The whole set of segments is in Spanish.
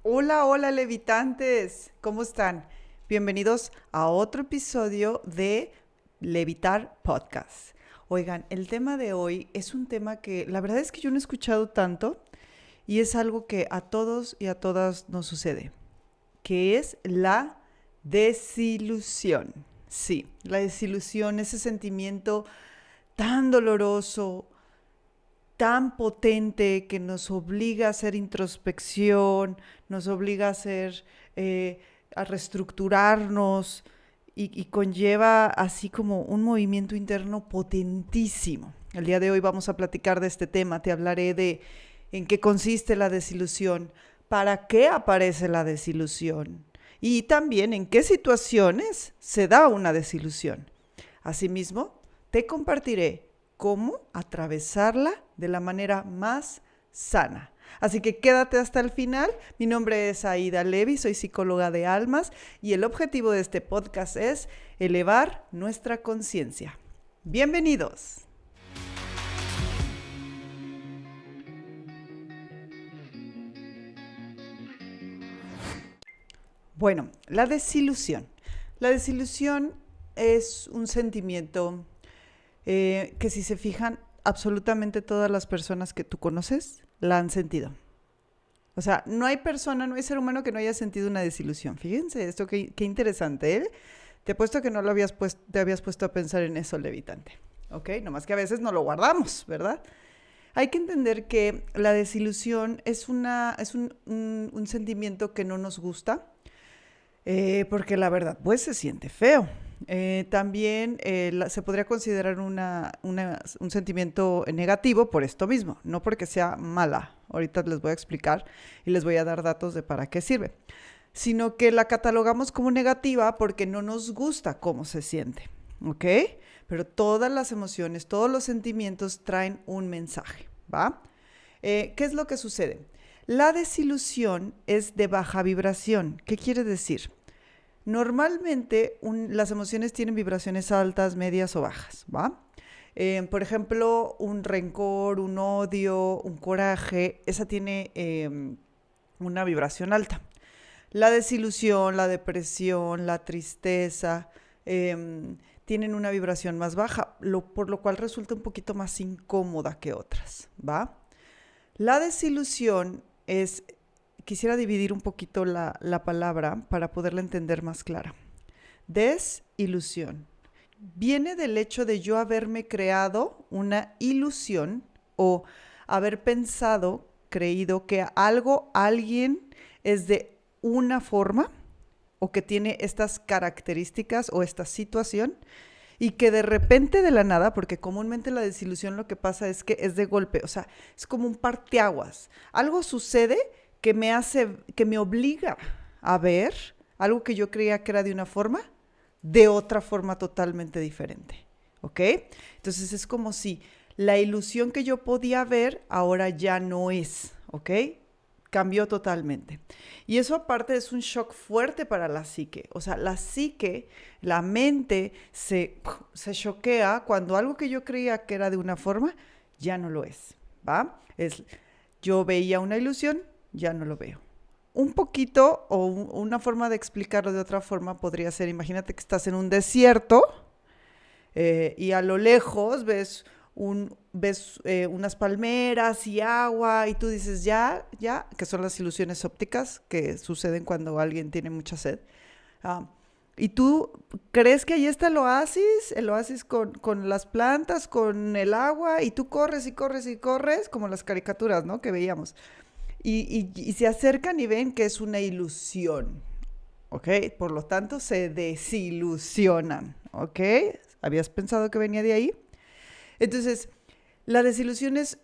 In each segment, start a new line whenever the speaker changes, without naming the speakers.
Hola, hola levitantes, ¿cómo están? Bienvenidos a otro episodio de Levitar Podcast. Oigan, el tema de hoy es un tema que la verdad es que yo no he escuchado tanto y es algo que a todos y a todas nos sucede, que es la desilusión. Sí, la desilusión, ese sentimiento tan doloroso, tan potente que nos obliga a hacer introspección, nos obliga a hacer, a reestructurarnos y conlleva así como un movimiento interno potentísimo. El día de hoy vamos a platicar de este tema, te hablaré de en qué consiste la desilusión, para qué aparece la desilusión y también en qué situaciones se da una desilusión. Asimismo, te compartiré cómo atravesarla de la manera más sana. Así que quédate hasta el final. Mi nombre es Aida Levy, soy psicóloga de almas y el objetivo de este podcast es elevar nuestra conciencia. Bienvenidos. Bueno, la desilusión. La desilusión es un sentimiento que si se fijan, absolutamente todas las personas que tú conoces la han sentido. O sea, no hay persona, no hay ser humano que no haya sentido una desilusión. Fíjense esto, qué interesante, ¿eh? Te apuesto que no te habías puesto a pensar en eso, levitante. ¿Ok? Nomás que a veces no lo guardamos, ¿verdad? Hay que entender que la desilusión es un sentimiento que no nos gusta, porque la verdad, pues se siente feo. También se podría considerar un sentimiento negativo por esto mismo, no porque sea mala. Ahorita les voy a explicar y les voy a dar datos de para qué sirve, sino que la catalogamos como negativa porque no nos gusta cómo se siente, ¿ok? Pero todas las emociones, todos los sentimientos traen un mensaje, ¿va? ¿Qué es lo que sucede? La desilusión es de baja vibración. ¿Qué quiere decir? Normalmente las emociones tienen vibraciones altas, medias o bajas, ¿va? Por ejemplo, un rencor, un odio, un coraje, esa tiene una vibración alta. La desilusión, la depresión, la tristeza tienen una vibración más baja, por lo cual resulta un poquito más incómoda que otras, ¿va? La desilusión es, quisiera dividir un poquito la palabra para poderla entender más clara. Desilusión. Viene del hecho de yo haberme creado una ilusión o haber pensado, creído que algo, alguien es de una forma o que tiene estas características o esta situación y que de repente de la nada, porque comúnmente la desilusión lo que pasa es que es de golpe, o sea, es como un parteaguas. Algo sucede que me obliga a ver algo que yo creía que era de una forma, de otra forma totalmente diferente, ¿ok? Entonces es como si la ilusión que yo podía ver ahora ya no es, ¿ok? Cambió totalmente. Y eso aparte es un shock fuerte para la psique. O sea, la psique, la mente se choquea cuando algo que yo creía que era de una forma, ya no lo es, ¿va? Yo veía una ilusión, ya no lo veo. Un poquito o una forma de explicarlo de otra forma podría ser, imagínate que estás en un desierto y a lo lejos ves unas palmeras y agua y tú dices, ya, que son las ilusiones ópticas que suceden cuando alguien tiene mucha sed. Ah, y tú crees que ahí está el oasis con las plantas, con el agua, y tú corres y corres y corres, como las caricaturas, ¿no? Que veíamos. Y se acercan y ven que es una ilusión, ¿ok? Por lo tanto, se desilusionan, ¿ok? ¿Habías pensado que venía de ahí? Entonces, la desilusión es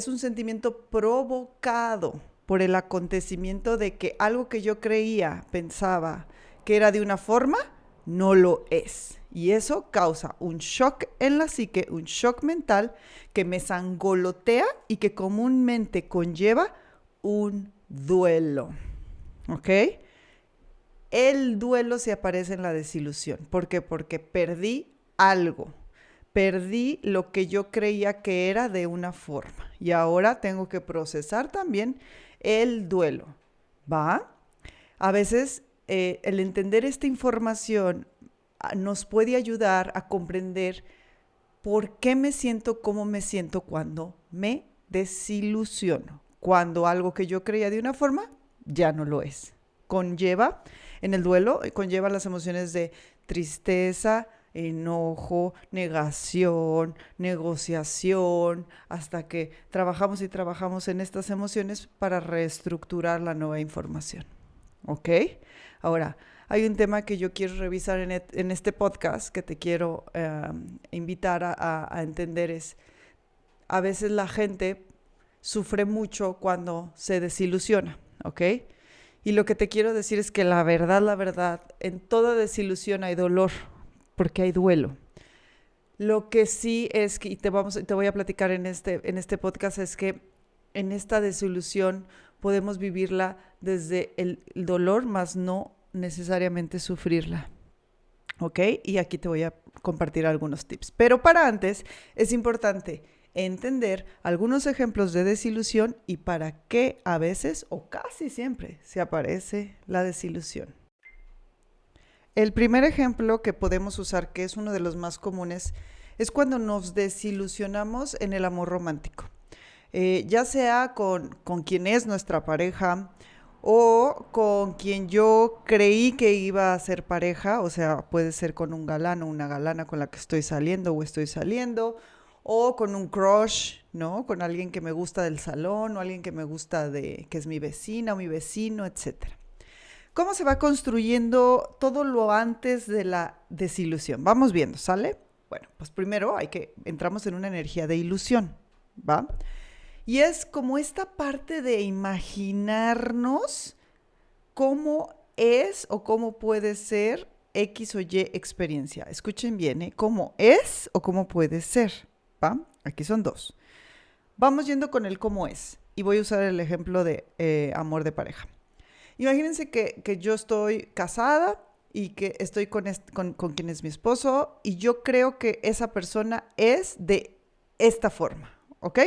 un sentimiento provocado por el acontecimiento de que algo que yo creía, pensaba que era de una forma, no lo es. Y eso causa un shock en la psique, un shock mental que me sangolotea y que comúnmente conlleva un duelo. ¿Ok? El duelo se aparece en la desilusión. ¿Por qué? Porque perdí algo. Perdí lo que yo creía que era de una forma. Y ahora tengo que procesar también el duelo. ¿va? A veces el entender esta información nos puede ayudar a comprender por qué me siento como me siento cuando me desilusiono. Cuando algo que yo creía de una forma ya no lo es. Conlleva, en el duelo, conlleva las emociones de tristeza, enojo, negación, negociación, hasta que trabajamos y trabajamos en estas emociones para reestructurar la nueva información. ¿Ok? Ahora, hay un tema que yo quiero revisar en este podcast que te quiero invitar a entender es, a veces la gente sufre mucho cuando se desilusiona, ¿ok? Y lo que te quiero decir es que la verdad, en toda desilusión hay dolor, porque hay duelo. Lo que sí es que, y te voy a platicar en este podcast, es que en esta desilusión podemos vivirla desde el dolor, más no necesariamente sufrirla. ¿Ok? Y aquí te voy a compartir algunos tips. Pero para antes, es importante entender algunos ejemplos de desilusión y para qué a veces o casi siempre se aparece la desilusión. El primer ejemplo que podemos usar, que es uno de los más comunes, es cuando nos desilusionamos en el amor romántico. Ya sea con quien es nuestra pareja o con quien yo creí que iba a ser pareja, o sea, puede ser con un galán o una galana con la que estoy saliendo o estoy saliendo, o con un crush, ¿no? Con alguien que me gusta del salón o alguien que me gusta que es mi vecina o mi vecino, etcétera. ¿Cómo se va construyendo todo lo antes de la desilusión? Vamos viendo, ¿sale? Bueno, pues primero entramos en una energía de ilusión, ¿va? Y es como esta parte de imaginarnos cómo es o cómo puede ser X o Y experiencia. Escuchen bien, ¿eh? ¿Cómo es o cómo puede ser? ¿Va? Aquí son dos. Vamos yendo con el cómo es. Y voy a usar el ejemplo de amor de pareja. Imagínense que yo estoy casada y que estoy con quien es mi esposo y yo creo que esa persona es de esta forma, ¿ok?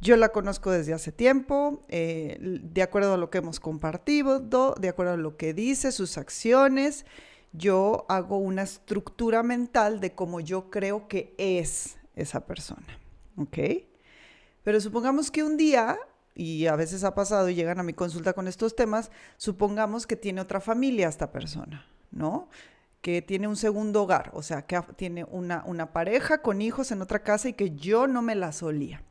Yo la conozco desde hace tiempo, de acuerdo a lo que hemos compartido, de acuerdo a lo que dice, sus acciones, yo hago una estructura mental de cómo yo creo que es esa persona, ¿ok? Pero supongamos que un día, y a veces ha pasado y llegan a mi consulta con estos temas, supongamos que tiene otra familia esta persona, ¿no? Que tiene un segundo hogar, o sea, que tiene una pareja con hijos en otra casa y que yo no me la solía.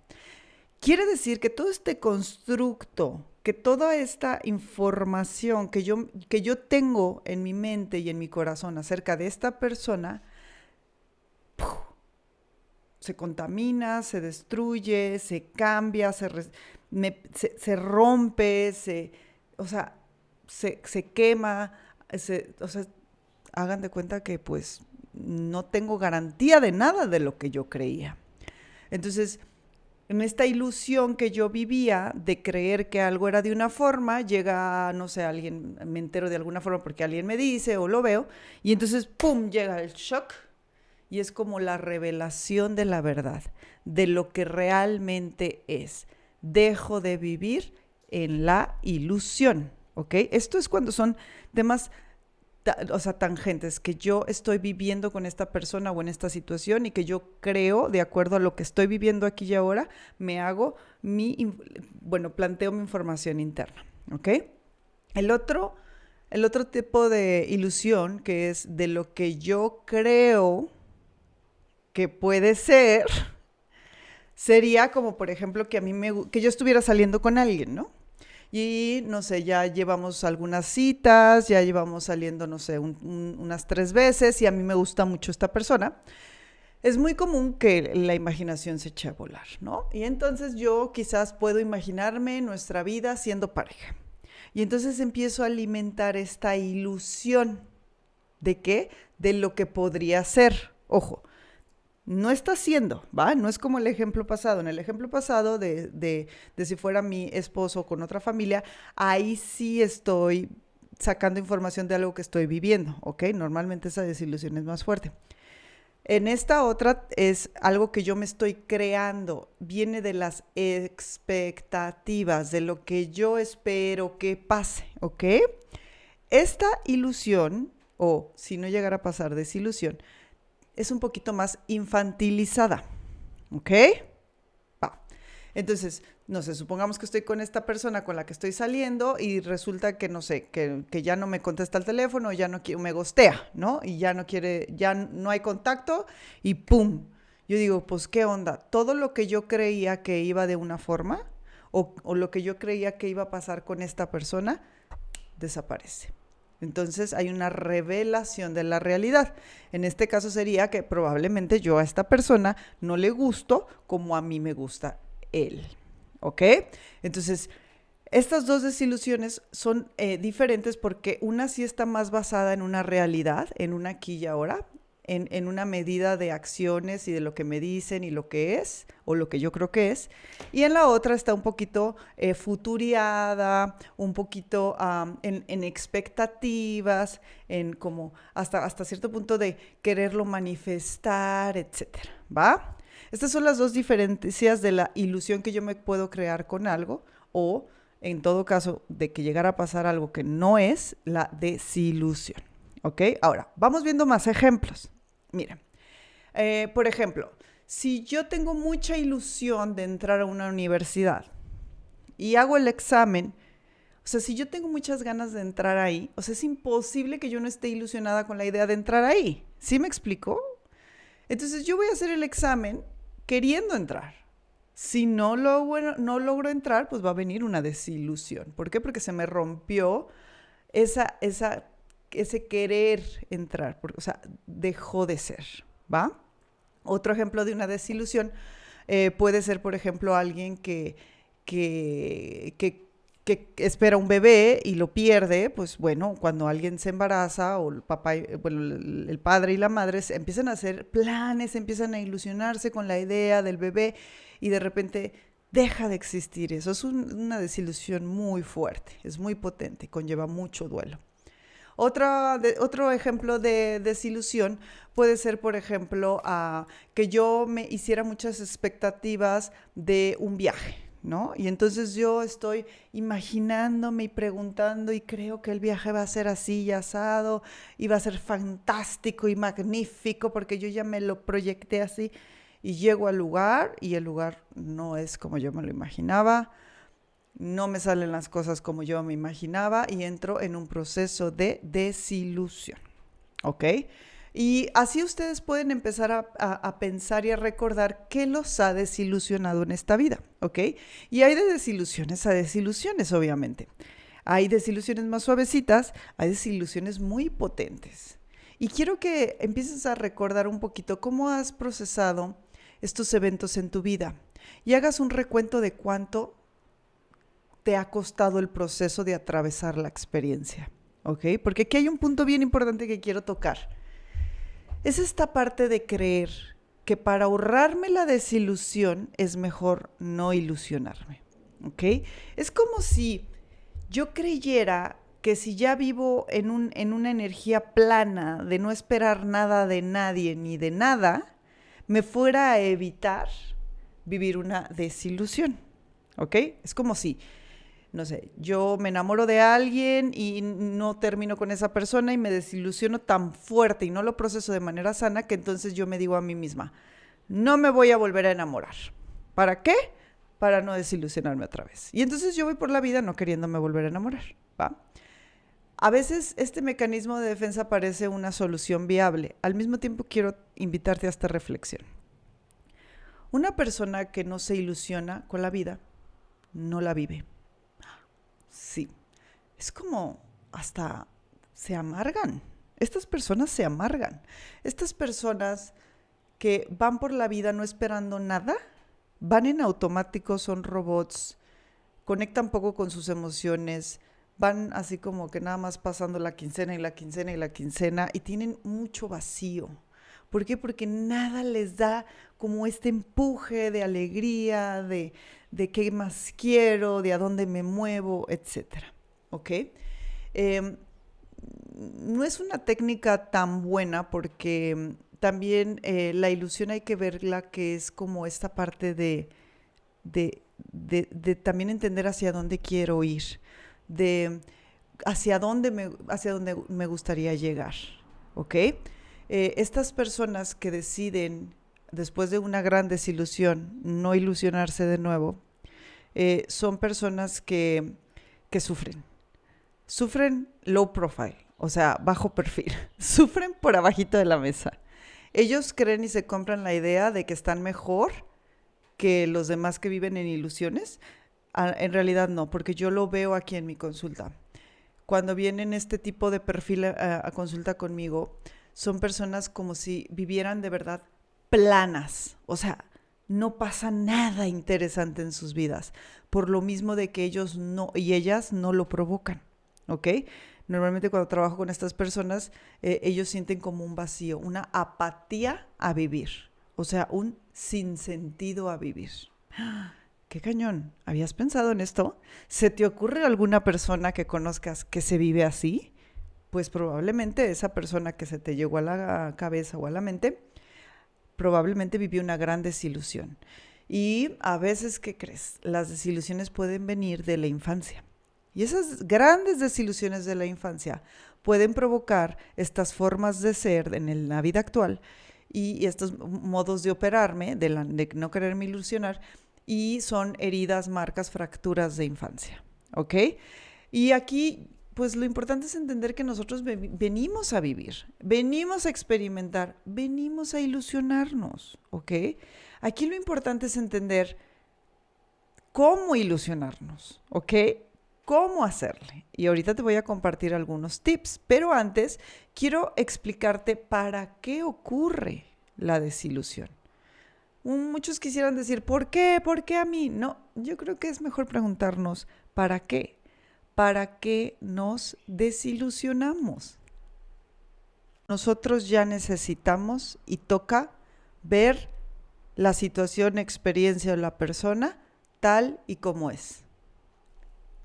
Quiere decir que todo este constructo, que toda esta información que yo tengo en mi mente y en mi corazón acerca de esta persona, se contamina, se destruye, se cambia, se rompe, se quema, hagan de cuenta que pues no tengo garantía de nada de lo que yo creía. Entonces, en esta ilusión que yo vivía de creer que algo era de una forma, llega, no sé, alguien, me entero de alguna forma porque alguien me dice o lo veo, y entonces, ¡pum!, llega el shock, y es como la revelación de la verdad, de lo que realmente es. Dejo de vivir en la ilusión, ¿ok? Esto es cuando son temas tangentes, que yo estoy viviendo con esta persona o en esta situación y que yo creo, de acuerdo a lo que estoy viviendo aquí y ahora, planteo mi información interna, ¿ok? El otro tipo de ilusión, que es de lo que yo creo que puede ser, sería como, por ejemplo, que yo estuviera saliendo con alguien, ¿no? Y, no sé, ya llevamos algunas citas, ya llevamos saliendo, no sé, unas 3 veces y a mí me gusta mucho esta persona. Es muy común que la imaginación se eche a volar, ¿no? Y entonces yo quizás puedo imaginarme nuestra vida siendo pareja. Y entonces empiezo a alimentar esta ilusión. ¿De qué? De lo que podría ser. Ojo, no está siendo, ¿va? No es como el ejemplo pasado. En el ejemplo pasado de si fuera mi esposo con otra familia, ahí sí estoy sacando información de algo que estoy viviendo, ¿ok? Normalmente esa desilusión es más fuerte. En esta otra es algo que yo me estoy creando, viene de las expectativas, de lo que yo espero que pase, ¿ok? Esta ilusión, o si no llegara a pasar desilusión, es un poquito más infantilizada, ¿ok? Va. Entonces, no sé, supongamos que estoy con esta persona con la que estoy saliendo y resulta que, no sé, que ya no me contesta el teléfono, ya no quiere, me gostea, ¿no? Y ya no quiere, ya no hay contacto y ¡pum! Yo digo, pues, ¿qué onda? Todo lo que yo creía que iba de una forma o lo que yo creía que iba a pasar con esta persona, desaparece. Entonces hay una revelación de la realidad. En este caso sería que probablemente yo a esta persona no le gusto como a mí me gusta él. ¿Ok? Entonces, estas dos desilusiones son diferentes porque una sí está más basada en una realidad, en un aquí y ahora, en una medida de acciones y de lo que me dicen y lo que es, o lo que yo creo que es. Y en la otra está un poquito futuriada, un poquito en expectativas, en como hasta cierto punto de quererlo manifestar, etcétera, ¿va? Estas son las dos diferencias de la ilusión que yo me puedo crear con algo o, en todo caso, de que llegara a pasar algo que no es la desilusión. ¿Ok? Ahora, vamos viendo más ejemplos. Mira, por ejemplo, si yo tengo mucha ilusión de entrar a una universidad y hago el examen, o sea, si yo tengo muchas ganas de entrar ahí, o sea, es imposible que yo no esté ilusionada con la idea de entrar ahí. ¿Sí me explico? Entonces yo voy a hacer el examen queriendo entrar. Si no logro entrar, pues va a venir una desilusión. ¿Por qué? Porque se me rompió ese querer entrar. Porque, o sea, dejó de ser, ¿va? Otro ejemplo de una desilusión puede ser, por ejemplo, alguien que espera un bebé y lo pierde. Pues bueno, cuando alguien se embaraza o el papá, bueno, el padre y la madre empiezan a hacer planes, empiezan a ilusionarse con la idea del bebé y de repente deja de existir eso. Es una desilusión muy fuerte, es muy potente, conlleva mucho duelo. Otro ejemplo de desilusión puede ser, por ejemplo, que yo me hiciera muchas expectativas de un viaje, ¿no? Y entonces yo estoy imaginándome y preguntando y creo que el viaje va a ser así y asado y va a ser fantástico y magnífico porque yo ya me lo proyecté así y llego al lugar y el lugar no es como yo me lo imaginaba, no me salen las cosas como yo me imaginaba y entro en un proceso de desilusión, ¿ok? Y así ustedes pueden empezar a pensar y a recordar qué los ha desilusionado en esta vida, ¿ok? Y hay de desilusiones a desilusiones, obviamente. Hay desilusiones más suavecitas, hay desilusiones muy potentes. Y quiero que empieces a recordar un poquito cómo has procesado estos eventos en tu vida y hagas un recuento de cuánto te ha costado el proceso de atravesar la experiencia, ¿ok? Porque aquí hay un punto bien importante que quiero tocar. Es esta parte de creer que para ahorrarme la desilusión es mejor no ilusionarme, ¿ok? Es como si yo creyera que si ya vivo en una energía plana de no esperar nada de nadie ni de nada, me fuera a evitar vivir una desilusión, ¿ok? Es como si, no sé, yo me enamoro de alguien y no termino con esa persona y me desilusiono tan fuerte y no lo proceso de manera sana que entonces yo me digo a mí misma, no me voy a volver a enamorar. ¿Para qué? Para no desilusionarme otra vez. Y entonces yo voy por la vida no queriéndome volver a enamorar, ¿va? A veces este mecanismo de defensa parece una solución viable. Al mismo tiempo quiero invitarte a esta reflexión. Una persona que no se ilusiona con la vida, no la vive. Sí, es como hasta se amargan. Estas personas se amargan. Estas personas que van por la vida no esperando nada, van en automático, son robots, conectan poco con sus emociones, van así como que nada más pasando la quincena y la quincena y la quincena y tienen mucho vacío. ¿Por qué? Porque nada les da como este empuje de alegría, de qué más quiero, de a dónde me muevo, etcétera. ¿Ok? No es una técnica tan buena porque también la ilusión hay que verla que es como esta parte de también entender hacia dónde quiero ir, de hacia dónde me gustaría llegar, ¿ok? Estas personas que deciden, después de una gran desilusión, no ilusionarse de nuevo, son personas que sufren low profile, o sea, bajo perfil, sufren por abajito de la mesa. Ellos creen y se compran la idea de que están mejor que los demás que viven en ilusiones. En realidad no, porque yo lo veo aquí en mi consulta. Cuando vienen este tipo de perfil a consulta conmigo, son personas como si vivieran de verdad planas, o sea, no pasa nada interesante en sus vidas, por lo mismo de que ellos no y ellas no lo provocan, ¿ok? Normalmente cuando trabajo con estas personas, ellos sienten como un vacío, una apatía a vivir, o sea, un sinsentido a vivir. ¡Qué cañón! ¿Habías pensado en esto? ¿Se te ocurre alguna persona que conozcas que se vive así? Pues probablemente esa persona que se te llegó a la cabeza o a la mente, probablemente vivió una gran desilusión. Y a veces, ¿qué crees? Las desilusiones pueden venir de la infancia. Y esas grandes desilusiones de la infancia pueden provocar estas formas de ser en la vida actual y estos modos de operarme, de no quererme ilusionar, y son heridas, marcas, fracturas de infancia, ¿ok? Y aquí, pues lo importante es entender que nosotros venimos a vivir, venimos a experimentar, venimos a ilusionarnos, ¿ok? Aquí lo importante es entender cómo ilusionarnos, ¿ok? ¿Cómo hacerle? Y ahorita te voy a compartir algunos tips, pero antes quiero explicarte para qué ocurre la desilusión. Muchos quisieran decir, ¿por qué? ¿Por qué a mí? No, yo creo que es mejor preguntarnos, ¿para qué? ¿Para qué nos desilusionamos? Nosotros ya necesitamos y toca ver la situación, experiencia o la persona tal y como es.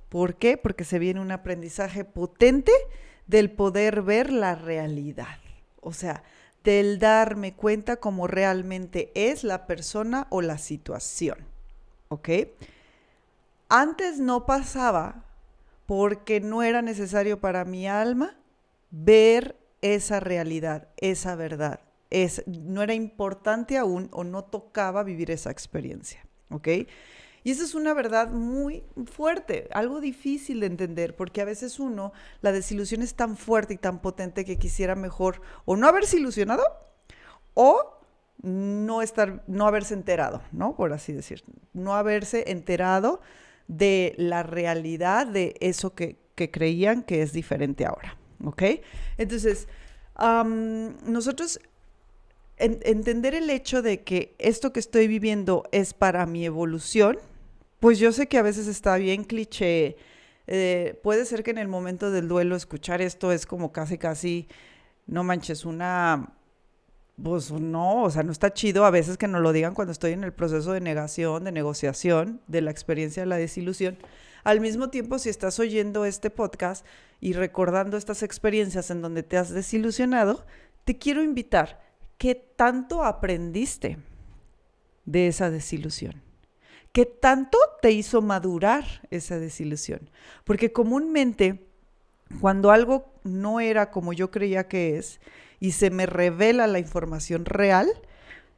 ¿Por qué? Porque se viene un aprendizaje potente del poder ver la realidad. O sea, del darme cuenta cómo realmente es la persona o la situación. ¿Ok? Antes no pasaba porque no era necesario para mi alma ver esa realidad, esa verdad. No era importante aún o no tocaba vivir esa experiencia. ¿Ok? Y esa es una verdad muy fuerte, algo difícil de entender, porque a veces la desilusión es tan fuerte y tan potente que quisiera mejor o no haberse ilusionado o no haberse enterado, ¿no? Por así decir, no haberse enterado de la realidad de eso que creían que es diferente ahora, ¿ok? Entonces, nosotros entender el hecho de que esto que estoy viviendo es para mi evolución, pues yo sé que a veces está bien cliché. Puede ser que en el momento del duelo escuchar esto es como casi, no manches, pues no, o sea, no está chido a veces que nos lo digan cuando estoy en el proceso de negación, de negociación, de la experiencia de la desilusión. Al mismo tiempo, si estás oyendo este podcast y recordando estas experiencias en donde te has desilusionado, te quiero invitar. ¿Qué tanto aprendiste de esa desilusión? ¿Qué tanto te hizo madurar esa desilusión? Porque comúnmente, cuando algo no era como yo creía que es y se me revela la información real,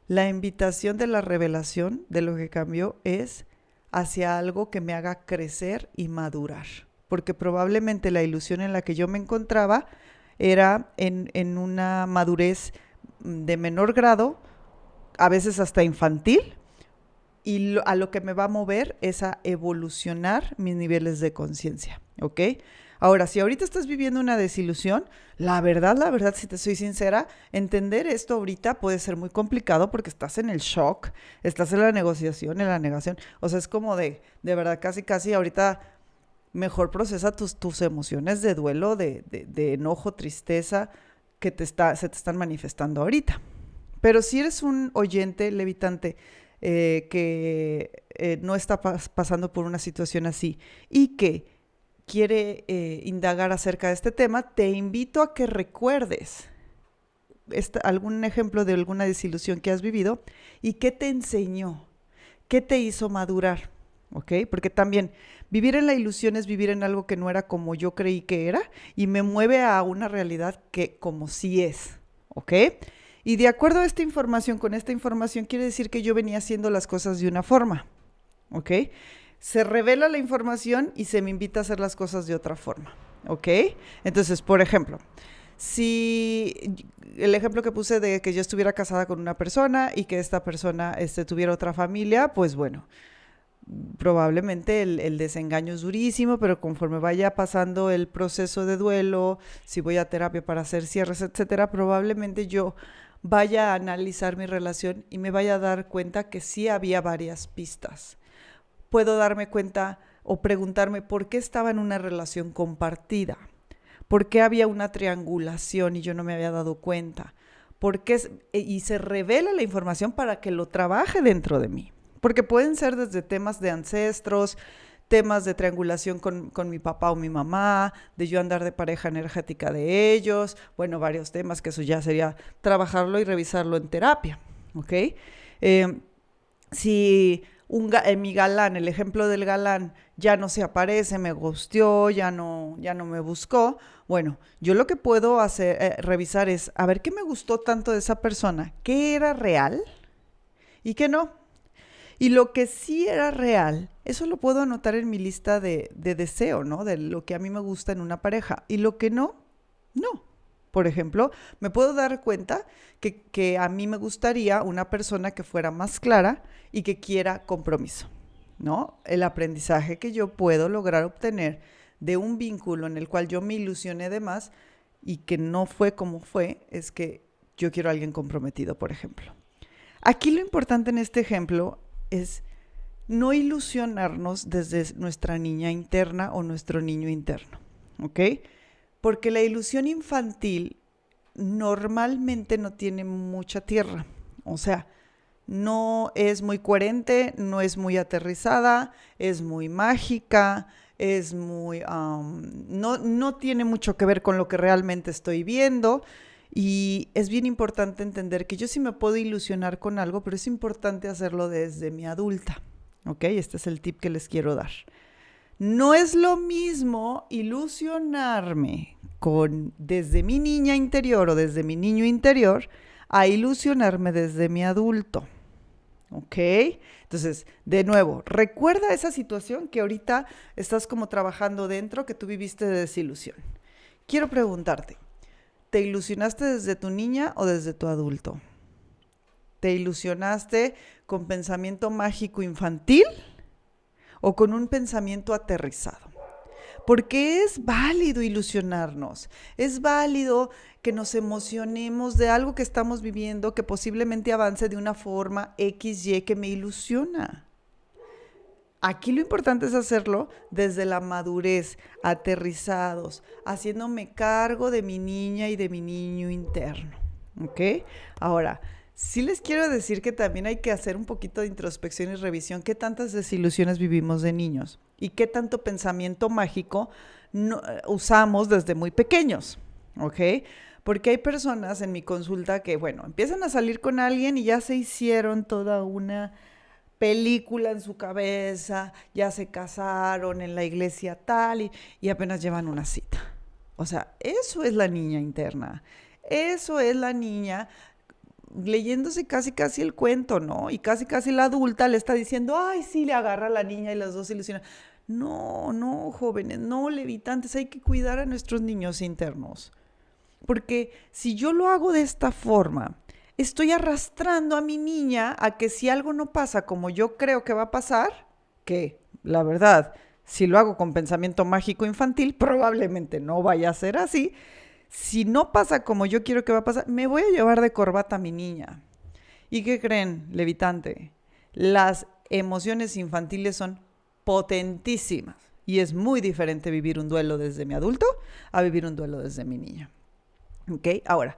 la invitación de la revelación de lo que cambió es hacia algo que me haga crecer y madurar. Porque probablemente la ilusión en la que yo me encontraba era en una madurez de menor grado, a veces hasta infantil, y a lo que me va a mover es a evolucionar mis niveles de conciencia, ¿ok? Ahora, si ahorita estás viviendo una desilusión, la verdad, si te soy sincera, entender esto ahorita puede ser muy complicado porque estás en el shock, estás en la negociación, en la negación. O sea, es como de verdad, casi ahorita mejor procesa tus emociones de duelo, de enojo, tristeza que se te están manifestando ahorita. Pero si eres un oyente levitante que no está pasando por una situación así y que quiere indagar acerca de este tema, te invito a que recuerdes algún ejemplo de alguna desilusión que has vivido y qué te enseñó, qué te hizo madurar, ¿ok? Porque también vivir en la ilusión es vivir en algo que no era como yo creí que era y me mueve a una realidad que como sí es, ¿ok? Y de acuerdo a esta información, con esta información quiere decir que yo venía haciendo las cosas de una forma, ¿ok? Se revela la información y se me invita a hacer las cosas de otra forma, ¿ok? Entonces, por ejemplo, si el ejemplo que puse de que yo estuviera casada con una persona y que esta persona tuviera otra familia, pues bueno, probablemente el desengaño es durísimo, pero conforme vaya pasando el proceso de duelo, si voy a terapia para hacer cierres, etcétera, probablemente yo vaya a analizar mi relación y me vaya a dar cuenta que sí había varias pistas. Puedo darme cuenta o preguntarme por qué estaba en una relación compartida, por qué había una triangulación y yo no me había dado cuenta, y se revela la información para que lo trabaje dentro de mí. Porque pueden ser desde temas de ancestros, temas de triangulación con mi papá o mi mamá, de yo andar de pareja energética de ellos, bueno, varios temas que eso ya sería trabajarlo y revisarlo en terapia, ¿ok? Si mi galán, el ejemplo del galán, ya no se aparece, me ghosteó, ya no me buscó, bueno, yo lo que puedo hacer, revisar es, a ver qué me gustó tanto de esa persona, qué era real y qué no. Y lo que sí era real, eso lo puedo anotar en mi lista de deseo, ¿no? De lo que a mí me gusta en una pareja. Y lo que no, no. Por ejemplo, me puedo dar cuenta que a mí me gustaría una persona que fuera más clara y que quiera compromiso, ¿no? El aprendizaje que yo puedo lograr obtener de un vínculo en el cual yo me ilusioné de más y que no fue como fue, es que yo quiero a alguien comprometido, por ejemplo. Aquí lo importante en este ejemplo es no ilusionarnos desde nuestra niña interna o nuestro niño interno, ¿ok? Porque la ilusión infantil normalmente no tiene mucha tierra, o sea, no es muy coherente, no es muy aterrizada, es muy mágica, es muy, no tiene mucho que ver con lo que realmente estoy viendo. Y es bien importante entender que yo sí me puedo ilusionar con algo, pero es importante hacerlo desde mi adulta, ¿ok? Este es el tip que les quiero dar. No es lo mismo ilusionarme desde mi niña interior o desde mi niño interior a ilusionarme desde mi adulto, ¿ok? Entonces, de nuevo, recuerda esa situación que ahorita estás como trabajando dentro, que tú viviste de desilusión. Quiero preguntarte, ¿te ilusionaste desde tu niña o desde tu adulto? ¿Te ilusionaste con pensamiento mágico infantil o con un pensamiento aterrizado? Porque es válido ilusionarnos, es válido que nos emocionemos de algo que estamos viviendo que posiblemente avance de una forma XY que me ilusiona. Aquí lo importante es hacerlo desde la madurez, aterrizados, haciéndome cargo de mi niña y de mi niño interno, ¿ok? Ahora, sí les quiero decir que también hay que hacer un poquito de introspección y revisión. ¿Qué tantas desilusiones vivimos de niños? ¿Y qué tanto pensamiento mágico usamos desde muy pequeños? ¿Ok? Porque hay personas en mi consulta que, bueno, empiezan a salir con alguien y ya se hicieron toda una película en su cabeza, ya se casaron en la iglesia tal y apenas llevan una cita. O sea, eso es la niña interna. Eso es la niña leyéndose casi el cuento, ¿no? Y casi la adulta le está diciendo, ay, sí, le agarra a la niña y las dos se ilusionan. No, jóvenes, no, levitantes, hay que cuidar a nuestros niños internos. Porque si yo lo hago de esta forma, estoy arrastrando a mi niña a que si algo no pasa como yo creo que va a pasar, que la verdad, si lo hago con pensamiento mágico infantil, probablemente no vaya a ser así. Si no pasa como yo quiero que va a pasar, me voy a llevar de corbata a mi niña. ¿Y qué creen, levitante? Las emociones infantiles son potentísimas. Y es muy diferente vivir un duelo desde mi adulto a vivir un duelo desde mi niña. ¿Ok? Ahora,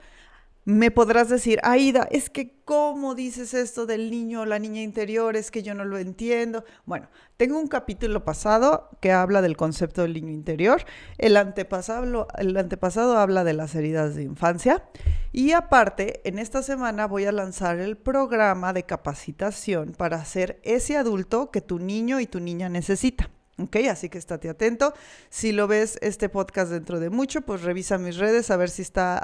Me podrás decir, Aida, es que ¿cómo dices esto del niño o la niña interior? Es que yo no lo entiendo. Bueno, tengo un capítulo pasado que habla del concepto del niño interior. El antepasado habla de las heridas de infancia. Y aparte, en esta semana voy a lanzar el programa de capacitación para ser ese adulto que tu niño y tu niña necesita. ¿Ok? Así que estate atento. Si lo ves este podcast dentro de mucho, pues revisa mis redes a ver si está...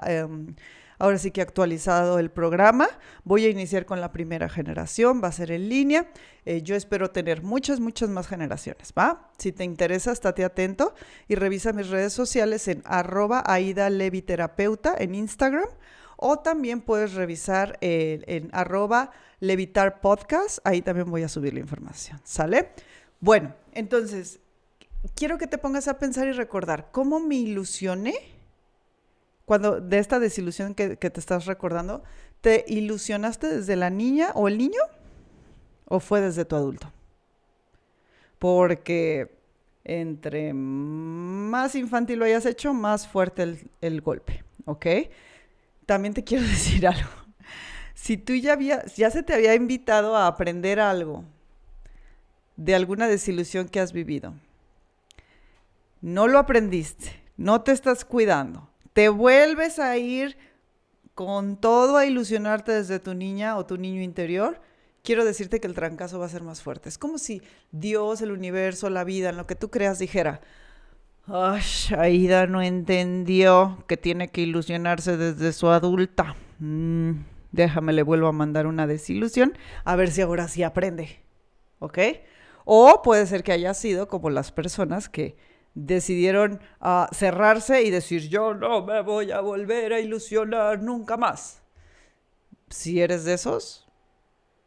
ahora sí que actualizado el programa. Voy a iniciar con la primera generación, va a ser en línea. Yo espero tener muchas más generaciones, ¿va? Si te interesa, estate atento y revisa mis redes sociales en @AidaLeviTerapeuta en Instagram. O también puedes revisar en @LevitarPodcast. Ahí también voy a subir la información, ¿sale? Bueno, entonces, quiero que te pongas a pensar y recordar cómo me ilusioné cuando de esta desilusión que te estás recordando. ¿Te ilusionaste desde la niña o el niño o fue desde tu adulto? Porque entre más infantil lo hayas hecho, más fuerte el golpe, ¿ok? También te quiero decir algo. Si tú ya se te había invitado a aprender algo de alguna desilusión que has vivido, no lo aprendiste, no te estás cuidando, te vuelves a ir con todo a ilusionarte desde tu niña o tu niño interior, quiero decirte que el trancazo va a ser más fuerte. Es como si Dios, el universo, la vida, en lo que tú creas, dijera, ¡ay, Aida no entendió que tiene que ilusionarse desde su adulta! Déjame, le vuelvo a mandar una desilusión, a ver si ahora sí aprende, ¿ok? O puede ser que haya sido como las personas que decidieron cerrarse y decir, yo no me voy a volver a ilusionar nunca más. Si eres de esos,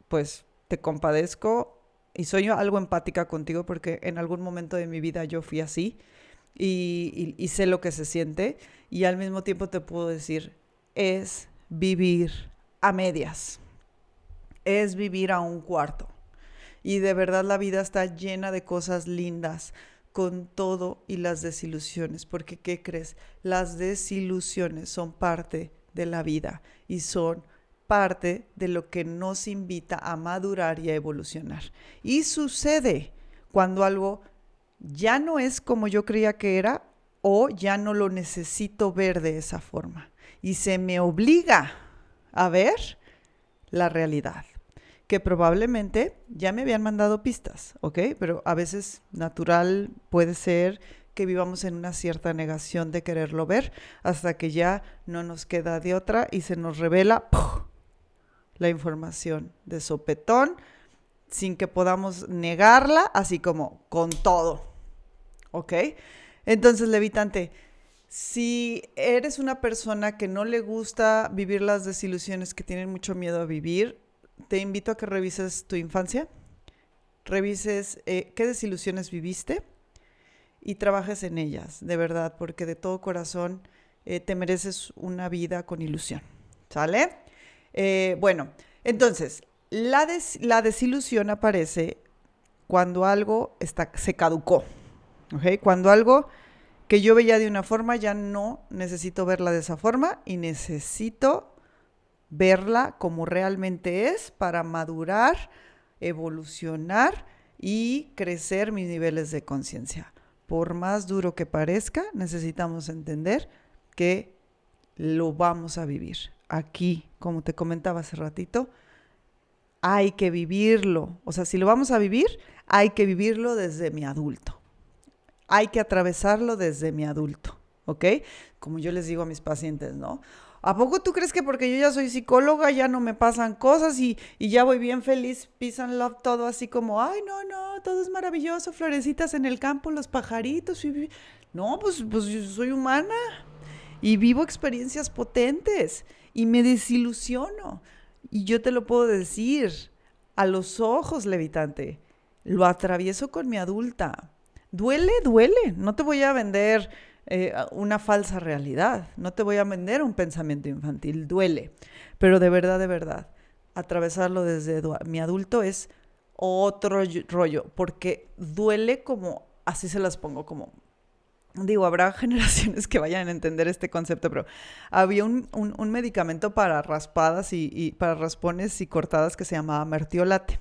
pues te compadezco y soy algo empática contigo porque en algún momento de mi vida yo fui así y sé lo que se siente, y al mismo tiempo te puedo decir, es vivir a medias, es vivir a un cuarto. Y de verdad la vida está llena de cosas lindas, con todo y las desilusiones, porque ¿qué crees? Las desilusiones son parte de la vida y son parte de lo que nos invita a madurar y a evolucionar. Y sucede cuando algo ya no es como yo creía que era, o ya no lo necesito ver de esa forma y se me obliga a ver la realidad, que probablemente ya me habían mandado pistas, ¿ok? Pero a veces natural puede ser que vivamos en una cierta negación de quererlo ver hasta que ya no nos queda de otra y se nos revela ¡puf!, la información de sopetón, sin que podamos negarla, así como con todo, ¿ok? Entonces, levitante, si eres una persona que no le gusta vivir las desilusiones, que tienen mucho miedo a vivir, te invito a que revises tu infancia, revises qué desilusiones viviste y trabajes en ellas, de verdad, porque de todo corazón te mereces una vida con ilusión, ¿sale? Bueno, entonces, la desilusión aparece cuando algo se caducó, ¿ok? Cuando algo que yo veía de una forma ya no necesito verla de esa forma y necesito verla como realmente es para madurar, evolucionar y crecer mis niveles de conciencia. Por más duro que parezca, necesitamos entender que lo vamos a vivir. Aquí, como te comentaba hace ratito, hay que vivirlo. O sea, si lo vamos a vivir, hay que vivirlo desde mi adulto. Hay que atravesarlo desde mi adulto, ¿ok? Como yo les digo a mis pacientes, ¿no? ¿A poco tú crees que porque yo ya soy psicóloga ya no me pasan cosas y ya voy bien feliz, peace and love, todo así como, ay, no, todo es maravilloso, florecitas en el campo, los pajaritos? No, pues yo soy humana y vivo experiencias potentes y me desilusiono. Y yo te lo puedo decir a los ojos, levitante, lo atravieso con mi adulta. Duele, no te voy a vender una falsa realidad, no te voy a vender un pensamiento infantil, duele, pero de verdad, atravesarlo desde mi adulto es otro rollo, porque duele como, así se las pongo, como digo, habrá generaciones que vayan a entender este concepto, pero había un medicamento para raspadas y para raspones y cortadas que se llamaba mertiolate.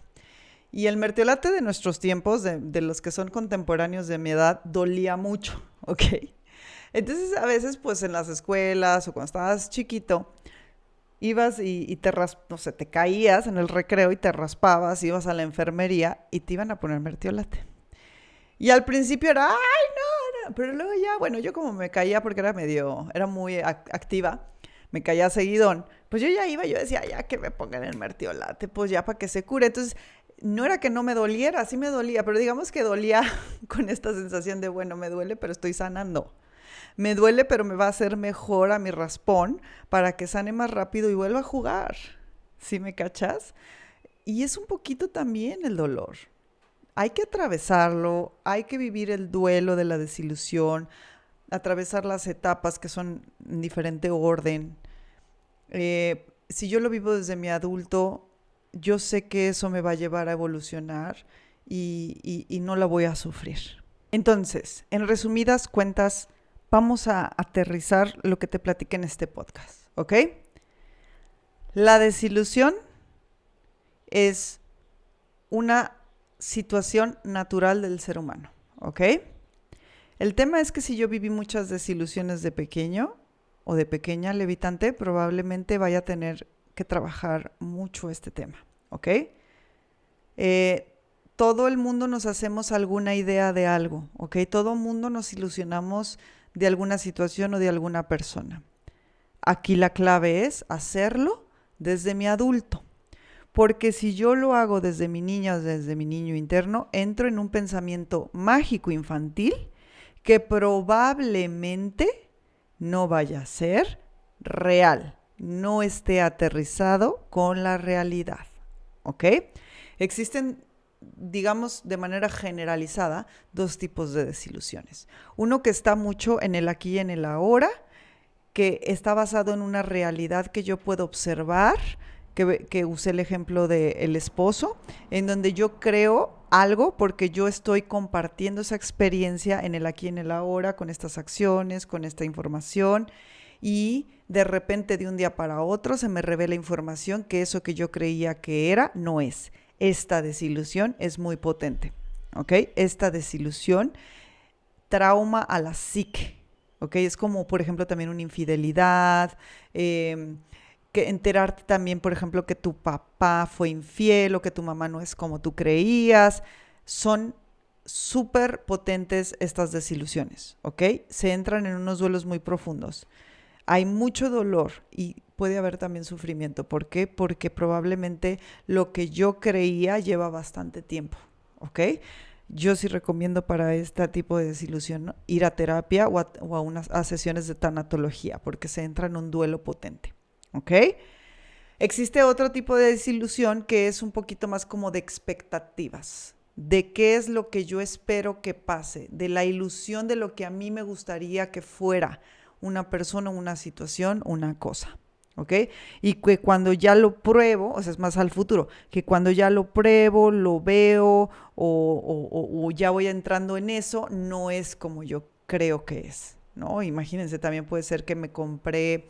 Y el mertiolate de nuestros tiempos, de los que son contemporáneos de mi edad, dolía mucho, ¿ok? Entonces, a veces, pues en las escuelas o cuando estabas chiquito, ibas y no sé, te caías en el recreo y te raspabas, ibas a la enfermería y te iban a poner mertiolate. Y al principio era, ¡ay, no! Pero luego ya, bueno, yo como me caía porque era muy activa, me caía seguidón, pues yo ya iba, yo decía, ya que me pongan el mertiolate, pues ya para que se cure. Entonces, no era que no me doliera, sí me dolía, pero digamos que dolía con esta sensación de, bueno, me duele, pero estoy sanando. Me duele, pero me va a hacer mejor a mi raspón para que sane más rápido y vuelva a jugar. ¿Sí me cachas? Y es un poquito también el dolor. Hay que atravesarlo, hay que vivir el duelo de la desilusión, atravesar las etapas que son en diferente orden. Si yo lo vivo desde mi adulto, yo sé que eso me va a llevar a evolucionar y no la voy a sufrir. Entonces, en resumidas cuentas, vamos a aterrizar lo que te platiqué en este podcast, ¿ok? La desilusión es una situación natural del ser humano, ¿ok? El tema es que si yo viví muchas desilusiones de pequeño o de pequeña levitante, probablemente vaya a tener que trabajar mucho este tema, ¿ok? Todo el mundo nos hacemos alguna idea de algo, ¿ok? Todo el mundo nos ilusionamos de alguna situación o de alguna persona. Aquí la clave es hacerlo desde mi adulto. Porque si yo lo hago desde mi niña o desde mi niño interno, entro en un pensamiento mágico infantil que probablemente no vaya a ser real, no esté aterrizado con la realidad, ¿ok? Existen, digamos, de manera generalizada, dos tipos de desilusiones. Uno que está mucho en el aquí y en el ahora, que está basado en una realidad que yo puedo observar, que usé el ejemplo del esposo, en donde yo creo algo porque yo estoy compartiendo esa experiencia en el aquí y en el ahora, con estas acciones, con esta información, y de repente de un día para otro se me revela información que eso que yo creía que era, no es. Esta desilusión es muy potente, ¿ok? Esta desilusión trauma a la psique, ¿ok? Es como, por ejemplo, también una infidelidad, que enterarte también, por ejemplo, que tu papá fue infiel o que tu mamá no es como tú creías. Son súper potentes estas desilusiones, ¿ok? Se entran en unos duelos muy profundos. Hay mucho dolor y puede haber también sufrimiento. ¿Por qué? Porque probablemente lo que yo creía lleva bastante tiempo, ¿ok? Yo sí recomiendo para este tipo de desilusión, ¿no?, ir a terapia a sesiones de tanatología, porque se entra en un duelo potente, ¿ok? Existe otro tipo de desilusión que es un poquito más como de expectativas, de qué es lo que yo espero que pase, de la ilusión de lo que a mí me gustaría que fuera una persona, una situación, una cosa, ¿ok? Y que cuando ya lo pruebo, o sea, es más al futuro, que cuando ya lo pruebo, lo veo o ya voy entrando en eso, no es como yo creo que es, ¿no? Imagínense, también puede ser que me compré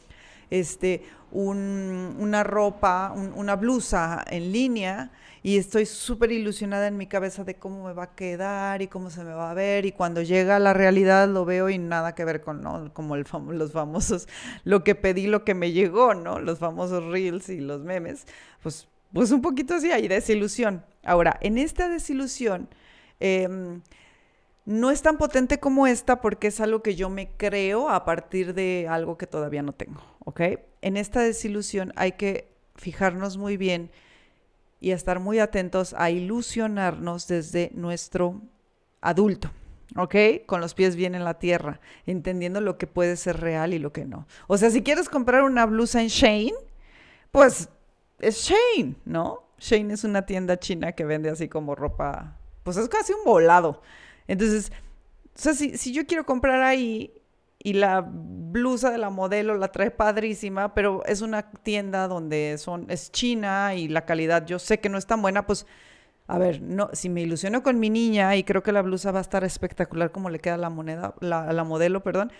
una ropa, una blusa en línea y estoy súper ilusionada en mi cabeza de cómo me va a quedar y cómo se me va a ver, y cuando llega a la realidad lo veo y nada que ver con, ¿no?, como los famosos, lo que pedí, lo que me llegó, ¿no? Los famosos reels y los memes, pues un poquito así hay desilusión. Ahora, en esta desilusión, no es tan potente como esta porque es algo que yo me creo a partir de algo que todavía no tengo, ¿ok? En esta desilusión hay que fijarnos muy bien y estar muy atentos a ilusionarnos desde nuestro adulto, ¿ok? Con los pies bien en la tierra, entendiendo lo que puede ser real y lo que no. O sea, si quieres comprar una blusa en Shein, pues es Shein, ¿no? Shein es una tienda china que vende así como ropa, pues es casi un volado. Entonces, o sea, si yo quiero comprar ahí y la blusa de la modelo la trae padrísima, pero es una tienda donde es china y la calidad yo sé que no es tan buena, pues A ver, no, si me ilusiono con mi niña y creo que la blusa va a estar espectacular como le queda a la modelo, perdón,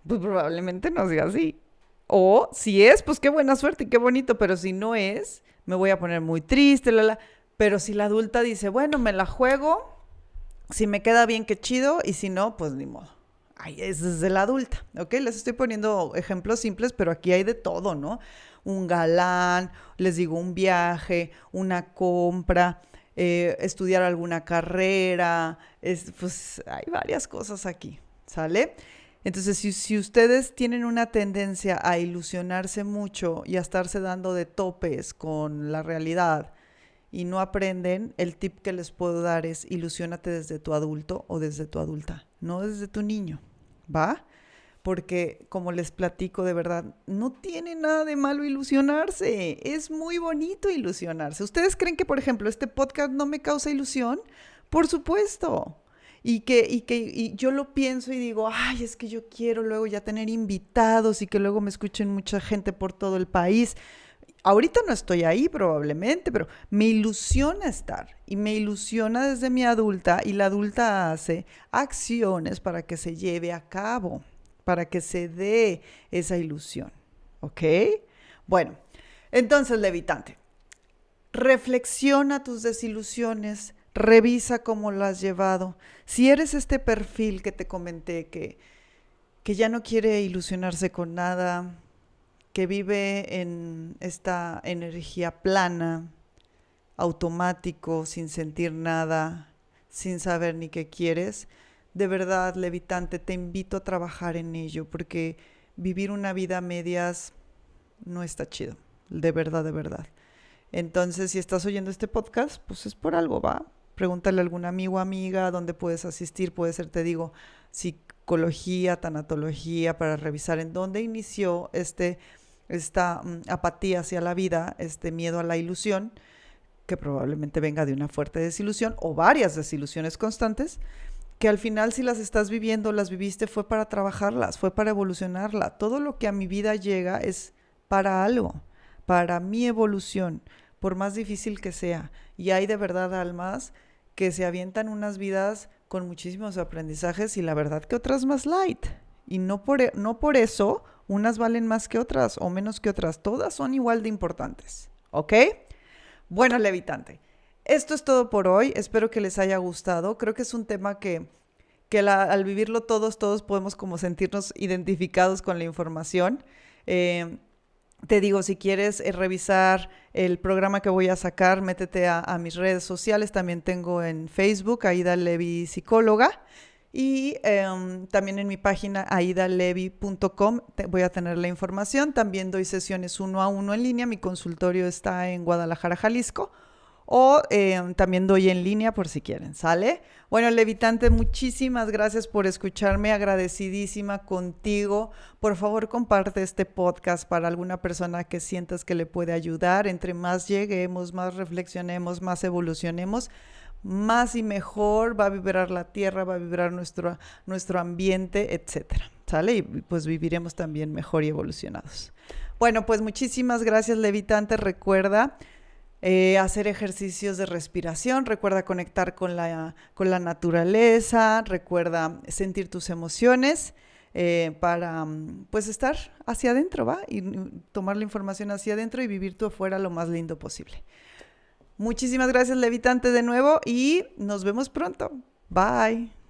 pues probablemente no sea así. O si es, pues qué buena suerte y qué bonito, pero si no es, me voy a poner muy triste, Pero si la adulta dice, bueno, me la juego, si me queda bien, qué chido, y si no, pues ni modo. Ay, es desde la adulta, ¿ok? Les estoy poniendo ejemplos simples, pero aquí hay de todo, ¿no? Un galán, les digo, un viaje, una compra, estudiar alguna carrera, pues hay varias cosas aquí, ¿sale? Entonces, si ustedes tienen una tendencia a ilusionarse mucho y a estarse dando de topes con la realidad y no aprenden, el tip que les puedo dar es ilusiónate desde tu adulto o desde tu adulta, no desde tu niño, ¿va? Porque como les platico de verdad, no tiene nada de malo ilusionarse, es muy bonito ilusionarse. ¿Ustedes creen que, por ejemplo, este podcast no me causa ilusión? Por supuesto. Y yo lo pienso y digo, ay, es que yo quiero luego ya tener invitados y que luego me escuchen mucha gente por todo el país. Ahorita no estoy ahí probablemente, pero me ilusiona estar y me ilusiona desde mi adulta y la adulta hace acciones para que se lleve a cabo, para que se dé esa ilusión. ¿Ok? Bueno, entonces, levitante, reflexiona tus desilusiones, revisa cómo lo has llevado. Si eres este perfil que te comenté que ya no quiere ilusionarse con nada, que vive en esta energía plana, automático, sin sentir nada, sin saber ni qué quieres, de verdad, levitante, te invito a trabajar en ello, porque vivir una vida a medias no está chido, de verdad, de verdad. Entonces, si estás oyendo este podcast, pues es por algo, ¿va? Pregúntale a algún amigo o amiga dónde puedes asistir. Puede ser, te digo, psicología, tanatología, para revisar en dónde inició esta apatía hacia la vida, este miedo a la ilusión, que probablemente venga de una fuerte desilusión o varias desilusiones constantes, que al final si las estás viviendo, las viviste, fue para trabajarlas, fue para evolucionarla. Todo lo que a mi vida llega es para algo, para mi evolución, por más difícil que sea. Y hay de verdad almas que se avientan unas vidas con muchísimos aprendizajes y la verdad que otras más light. Y no por eso unas valen más que otras o menos que otras. Todas son igual de importantes. ¿Ok? Bueno, levitante, esto es todo por hoy. Espero que les haya gustado. Creo que es un tema al vivirlo todos podemos como sentirnos identificados con la información. Te digo, si quieres revisar el programa que voy a sacar, métete a mis redes sociales. También tengo en Facebook, Aida Levi Psicóloga. Y también en mi página aidalevi.com voy a tener la información. También doy sesiones 1-a-1 en línea. Mi consultorio está en Guadalajara, Jalisco. O también doy en línea por si quieren, ¿sale? Bueno, levitante, muchísimas gracias por escucharme, agradecidísima contigo. Por favor, comparte este podcast para alguna persona que sientas que le puede ayudar. Entre más lleguemos, más reflexionemos, más evolucionemos, más y mejor va a vibrar la tierra, va a vibrar nuestro ambiente, etcétera, ¿sale? Y pues viviremos también mejor y evolucionados. Bueno, pues muchísimas gracias, levitante. Recuerda hacer ejercicios de respiración, recuerda conectar con la naturaleza, recuerda sentir tus emociones para pues estar hacia adentro, ¿va? Y tomar la información hacia adentro y vivir tú afuera lo más lindo posible. Muchísimas gracias, levitante, de nuevo, y nos vemos pronto. Bye.